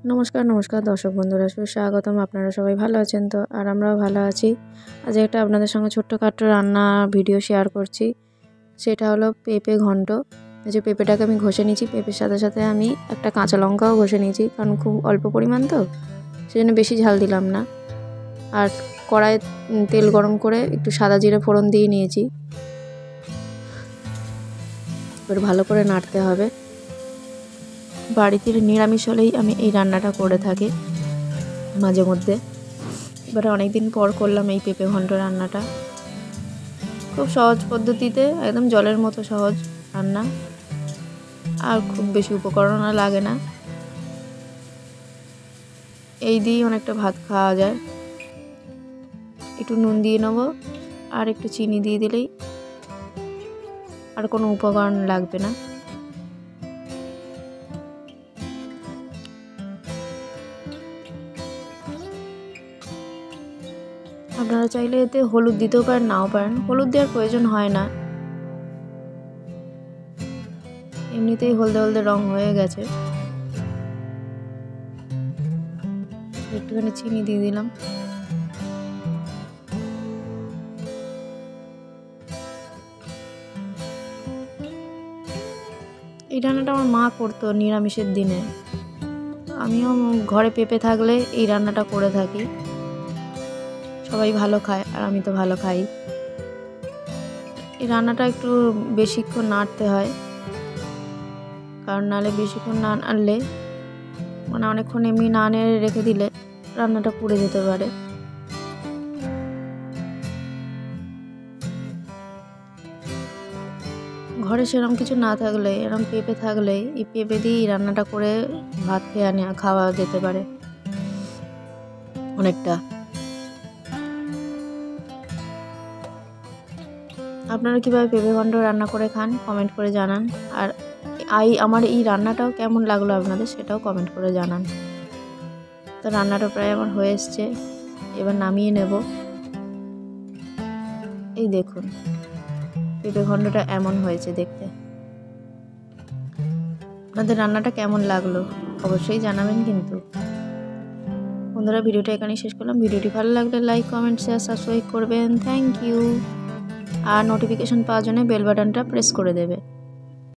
নমস্কার নমস্কার দর্শক বন্ধুরা, সুস্বাগতম। আপনারা সবাই ভালো আছেন তো? আর আমরাও ভালো আছি। আজ একটা আপনাদের সঙ্গে ছোট্টখাট্টো রান্না ভিডিও শেয়ার করছি। সেটা হলো পেঁপে ঘন্ট। এই যে পেঁপেটাকে আমি ঘষে নিয়েছি, পেঁপের সাথে সাথে আমি একটা কাঁচা লঙ্কাও ঘষে নিয়েছি, কারণ খুব অল্প পরিমাণ তো, সেজন্য বেশি ঝাল দিলাম না। আর কড়াইয়ে তেল গরম করে একটু সাদা জিরে ফোড়ন দিয়ে নিয়েছি। এবার ভালো করে নাড়তে হবে। বাড়িতে নিরামিষ হলেই আমি এই রান্নাটা করে থাকি মাঝে মধ্যে। এবারে অনেকদিন পর করলাম এই পেঁপে ঘন্ট রান্নাটা। খুব সহজ পদ্ধতিতে, একদম জলের মতো সহজ রান্না, আর খুব বেশি উপকরণও লাগে না। এই দিয়েই অনেকটা ভাত খাওয়া যায়। একটু নুন দিয়ে নেবো, আর একটু চিনি দিয়ে দিলেই, আর কোনো উপকরণ লাগবে না। আপনারা চাইলে এতে হলুদ দিতেও পারেন, নাও পারেন। হলুদ দেওয়ার প্রয়োজন হয় না, এমনিতেই হলদে হলদে রং হয়ে গেছে। একটুখানি চিনি দিয়ে দিলাম। এই রান্নাটা আমার মা করতো নিরামিষের দিনে। আমিও ঘরে পেঁপে থাকলে এই রান্নাটা করে থাকি। সবাই ভালো খায়, আর আমি তো ভালো খাই। এই রান্নাটা একটু বেশিক্ষণ নাড়তে হয়, কারণ নাহলে বেশিক্ষণ না নাড়লে, মানে অনেকক্ষণ এমনি না নেড়ে রেখে দিলে রান্নাটা পুড়ে যেতে পারে। ঘরে সেরকম কিছু না থাকলে, এরকম পেঁপে থাকলে এই পেঁপে দিয়েই রান্নাটা করে ভাত খাওয়া যেতে পারে অনেকটা। আপনারা কীভাবে পেঁপে ঘন্ট রান্না করে খান কমেন্ট করে জানান। আর আমার এই রান্নাটাও কেমন লাগলো আপনাদের, সেটাও কমেন্ট করে জানান। তো রান্নাটা প্রায় আমার হয়ে এসছে, এবার নামিয়ে নেব। এই দেখুন পেঁপে ঘন্টটা এমন হয়েছে দেখতে। আপনাদের রান্নাটা কেমন লাগলো অবশ্যই জানাবেন কিন্তু। বন্ধুরা, ভিডিওটা এখানেই শেষ করলাম। ভিডিওটি ভালো লাগলে লাইক, কমেন্ট, শেয়ার, সাবস্ক্রাইব করবেন। Thank you. আর নোটিফিকেশন পাওয়ার জন্য বেল বাটনটা প্রেস করে দেবে।